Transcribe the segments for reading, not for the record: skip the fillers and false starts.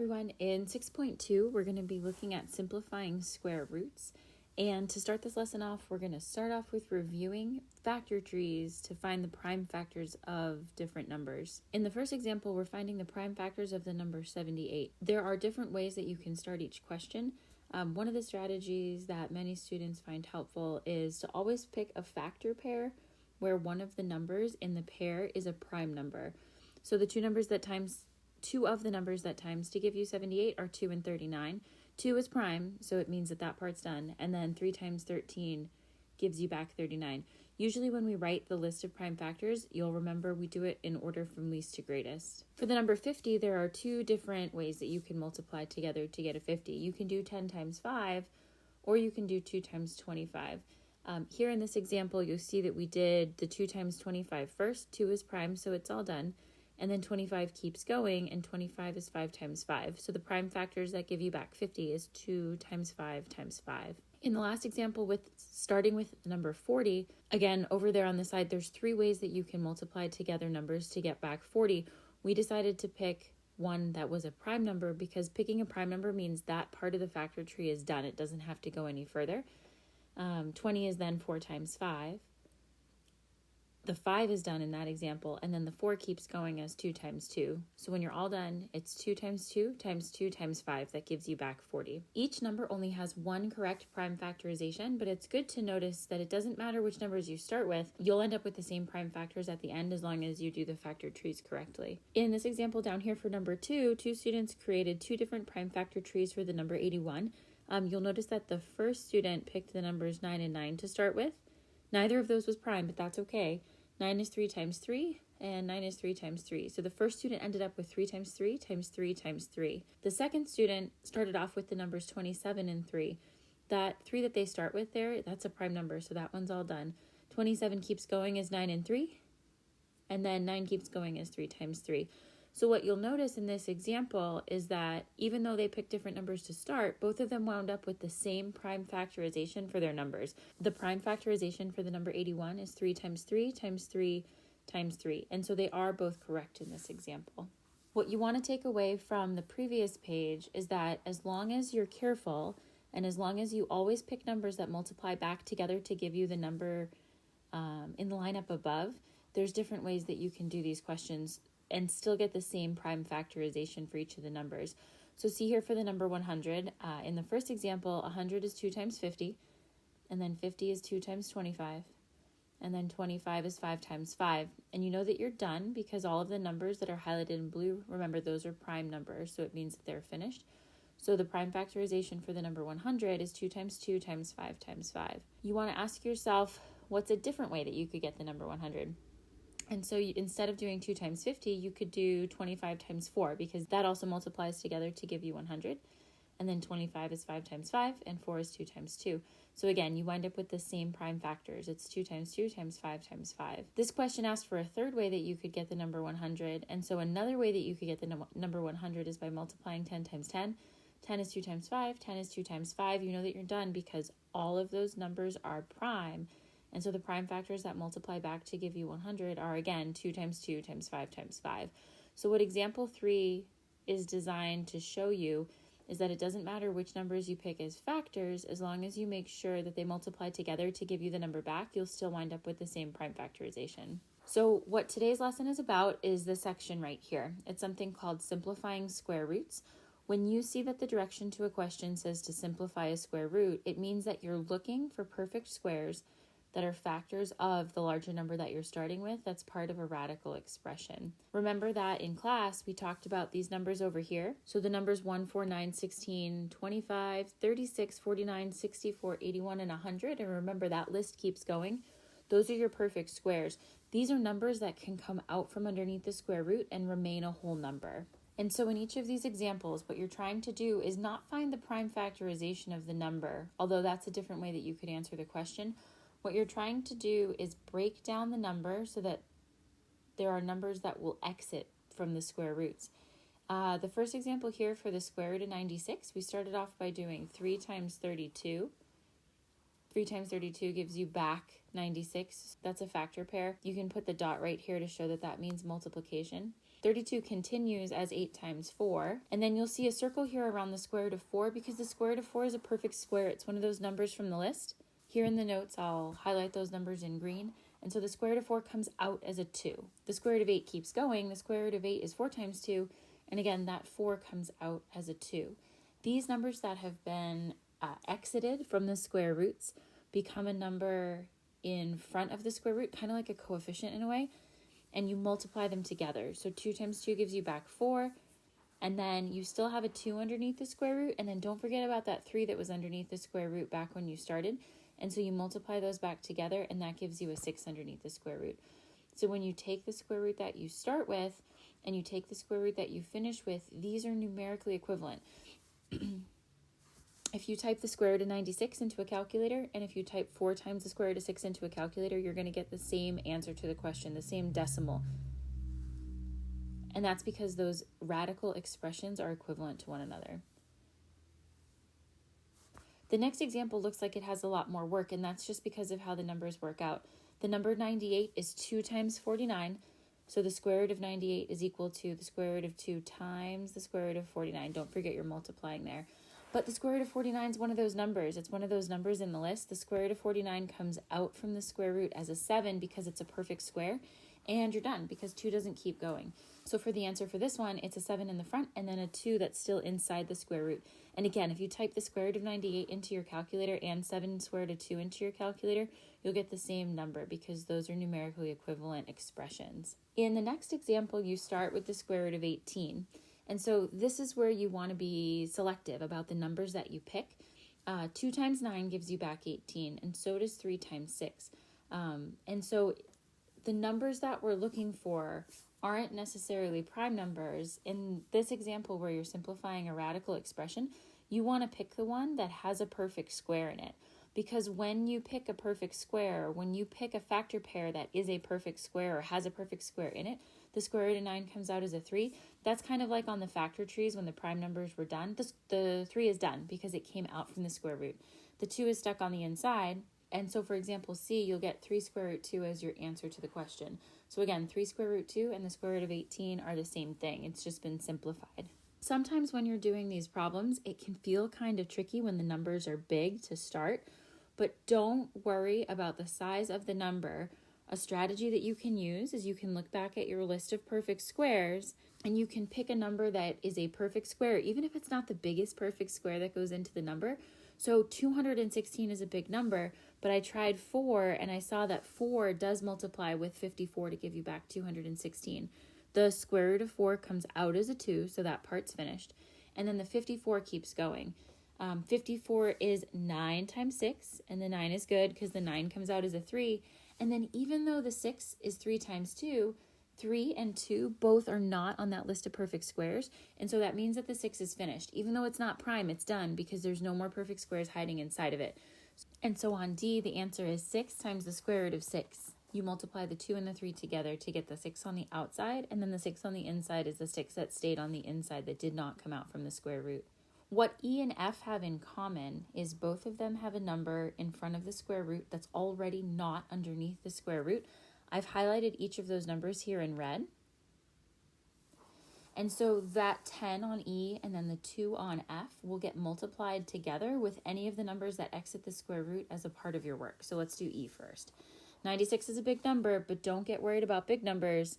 everyone. In 6.2, we're going to be looking at simplifying square roots. And to start this lesson off, we're going to start off with reviewing factor trees to find the prime factors of different numbers. In the first example, we're finding the prime factors of the number 78. There are different ways that you can start each question. One of the strategies that many students find helpful is to always pick a factor pair where one of the numbers in the pair is a prime number. So the two of the numbers that times to give you 78 are 2 and 39. 2 is prime, so it means that part's done. And then 3 times 13 gives you back 39. Usually when we write the list of prime factors, you'll remember we do it in order from least to greatest. For the number 50, there are two different ways that you can multiply together to get a 50. You can do 10 times 5, or you can do 2 times 25. Here in this example, you'll see that we did the 2 times 25 first. 2 is prime, so it's all done. And then 25 keeps going, and 25 is 5 times 5. So the prime factors that give you back 50 is 2 times 5 times 5. In the last example, starting with number 40, again, over there on the side, there's 3 ways that you can multiply together numbers to get back 40. We decided to pick one that was a prime number because picking a prime number means that part of the factor tree is done. It doesn't have to go any further. 20 is then 4 times 5. The 5 is done in that example, and then the 4 keeps going as 2 times 2. So when you're all done, it's 2 times 2 times 2 times 5 that gives you back 40. Each number only has one correct prime factorization, but it's good to notice that it doesn't matter which numbers you start with, you'll end up with the same prime factors at the end as long as you do the factor trees correctly. In this example down here for number 2, 2 students created 2 different prime factor trees for the number 81. You'll notice that the first student picked the numbers 9 and 9 to start with. Neither of those was prime, but that's okay. 9 is 3 times 3, and 9 is 3 times 3. So the first student ended up with 3 times 3 times 3 times 3. The second student started off with the numbers 27 and 3. That 3 that they start with there, that's a prime number, so that one's all done. 27 keeps going as 9 and 3, and then 9 keeps going as 3 times 3. So what you'll notice in this example is that even though they picked different numbers to start, both of them wound up with the same prime factorization for their numbers. The prime factorization for the number 81 is 3 times 3 times 3 times 3. And so they are both correct in this example. What you want to take away from the previous page is that as long as you're careful and as long as you always pick numbers that multiply back together to give you the number in the lineup above, there's different ways that you can do these questions and still get the same prime factorization for each of the numbers. So see here for the number 100, in the first example, 100 is 2 times 50, and then 50 is 2 times 25, and then 25 is 5 times 5. And you know that you're done because all of the numbers that are highlighted in blue, remember those are prime numbers, so it means that they're finished. So the prime factorization for the number 100 is 2 times 2 times 5 times 5. You want to ask yourself, what's a different way that you could get the number 100? And so instead of doing 2 times 50, you could do 25 times 4 because that also multiplies together to give you 100. And then 25 is 5 times 5 and 4 is 2 times 2. So again, you wind up with the same prime factors. It's 2 times 2 times 5 times 5. This question asked for a third way that you could get the number 100. And so another way that you could get the number 100 is by multiplying 10 times 10. 10 is 2 times 5. 10 is 2 times 5. You know that you're done because all of those numbers are prime. And so the prime factors that multiply back to give you 100 are, again, 2 times 2 times 5 times 5. So what example 3 is designed to show you is that it doesn't matter which numbers you pick as factors, as long as you make sure that they multiply together to give you the number back, you'll still wind up with the same prime factorization. So what today's lesson is about is this section right here. It's something called simplifying square roots. When you see that the direction to a question says to simplify a square root, it means that you're looking for perfect squares that are factors of the larger number that you're starting with that's part of a radical expression. Remember that in class, we talked about these numbers over here. So the numbers 1, 4, 9, 16, 25, 36, 49, 64, 81, and 100. And remember that list keeps going. Those are your perfect squares. These are numbers that can come out from underneath the square root and remain a whole number. And so in each of these examples, what you're trying to do is not find the prime factorization of the number, although that's a different way that you could answer the question. What you're trying to do is break down the number so that there are numbers that will exit from the square roots. The first example here for the square root of 96, we started off by doing 3 times 32. 3 times 32 gives you back 96. That's a factor pair. You can put the dot right here to show that that means multiplication. 32 continues as 8 times 4. And then you'll see a circle here around the square root of 4 because the square root of 4 is a perfect square. It's one of those numbers from the list. Here in the notes, I'll highlight those numbers in green. And so the square root of 4 comes out as a 2. The square root of 8 keeps going. The square root of 8 is 4 times 2. And again, that 4 comes out as a 2. These numbers that have been exited from the square roots become a number in front of the square root, kind of like a coefficient in a way, and you multiply them together. So 2 times 2 gives you back 4, and then you still have a 2 underneath the square root, and then don't forget about that 3 that was underneath the square root back when you started, and so you multiply those back together, and that gives you a 6 underneath the square root. So when you take the square root that you start with, and you take the square root that you finish with, these are numerically equivalent. If you type the square root of 96 into a calculator, and if you type 4 times the square root of 6 into a calculator, you're going to get the same answer to the question, the same decimal. And that's because those radical expressions are equivalent to one another. The next example looks like it has a lot more work, and that's just because of how the numbers work out. The number 98 is 2 times 49, so the square root of 98 is equal to the square root of 2 times the square root of 49. Don't forget you're multiplying there. But the square root of 49 is one of those numbers. It's one of those numbers in the list. The square root of 49 comes out from the square root as a 7 because it's a perfect square, and you're done because 2 doesn't keep going. So for the answer for this one, it's a 7 in the front and then a 2 that's still inside the square root. And again, if you type the square root of 98 into your calculator and 7 square root of 2 into your calculator, you'll get the same number because those are numerically equivalent expressions. In the next example, you start with the square root of 18. And so this is where you want to be selective about the numbers that you pick. 2 times 9 gives you back 18, and so does 3 times 6. And so the numbers that we're looking for aren't necessarily prime numbers. In this example where you're simplifying a radical expression, you want to pick the one that has a perfect square in it. Because when you pick a perfect square, when you pick a factor pair that is a perfect square or has a perfect square in it, the square root of 9 comes out as a 3. That's kind of like on the factor trees when the prime numbers were done. The 3 is done because it came out from the square root. The 2 is stuck on the inside. And so for example, C, you'll get 3 square root 2 as your answer to the question. So again, 3 square root 2 and the square root of 18 are the same thing. It's just been simplified. Sometimes when you're doing these problems, it can feel kind of tricky when the numbers are big to start, but don't worry about the size of the number. A strategy that you can use is you can look back at your list of perfect squares and you can pick a number that is a perfect square, even if it's not the biggest perfect square that goes into the number. So 216 is a big number, but I tried 4 and I saw that 4 does multiply with 54 to give you back 216. The square root of 4 comes out as a 2, so that part's finished. And then the 54 keeps going. 54 is 9 times 6, and the 9 is good because the 9 comes out as a 3. And then even though the 6 is 3 times 2, 3 and 2 both are not on that list of perfect squares. And so that means that the 6 is finished. Even though it's not prime, it's done because there's no more perfect squares hiding inside of it. And so on D, the answer is 6 times the square root of 6. You multiply the 2 and the 3 together to get the 6 on the outside, and then the 6 on the inside is the 6 that stayed on the inside that did not come out from the square root. What E and F have in common is both of them have a number in front of the square root that's already not underneath the square root. I've highlighted each of those numbers here in red. And so that 10 on E and then the 2 on F will get multiplied together with any of the numbers that exit the square root as a part of your work. So let's do E first. 96 is a big number, but don't get worried about big numbers.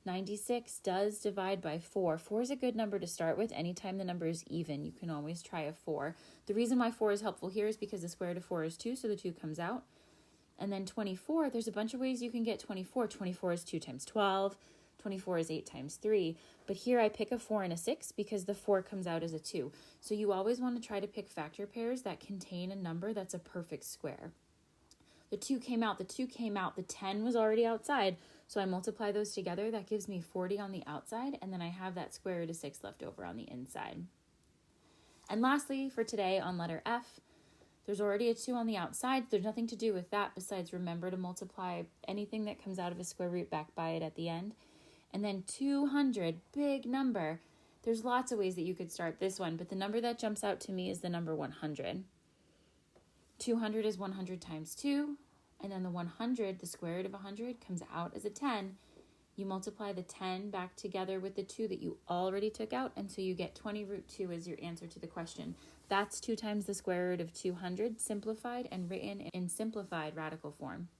96 does divide by 4. 4 is a good number to start with. Anytime the number is even, you can always try a 4. The reason why 4 is helpful here is because the square root of 4 is 2, so the 2 comes out. And then 24, there's a bunch of ways you can get 24. 24 is 2 times 12. 24 is 8 times 3. But here I pick a 4 and a 6 because the 4 comes out as a 2. So you always want to try to pick factor pairs that contain a number that's a perfect square. The 2 came out, the 2 came out, the 10 was already outside, so I multiply those together. That gives me 40 on the outside, and then I have that square root of 6 left over on the inside. And lastly, for today on letter F, there's already a 2 on the outside. There's nothing to do with that besides remember to multiply anything that comes out of a square root back by it at the end. And then 200, big number. There's lots of ways that you could start this one, but the number that jumps out to me is the number 100. 200 is 100 times 2, and then the 100, the square root of 100, comes out as a 10, You multiply the 10 back together with the 2 that you already took out, and so you get 20 root 2 as your answer to the question. That's 2 times the square root of 200 simplified and written in simplified radical form.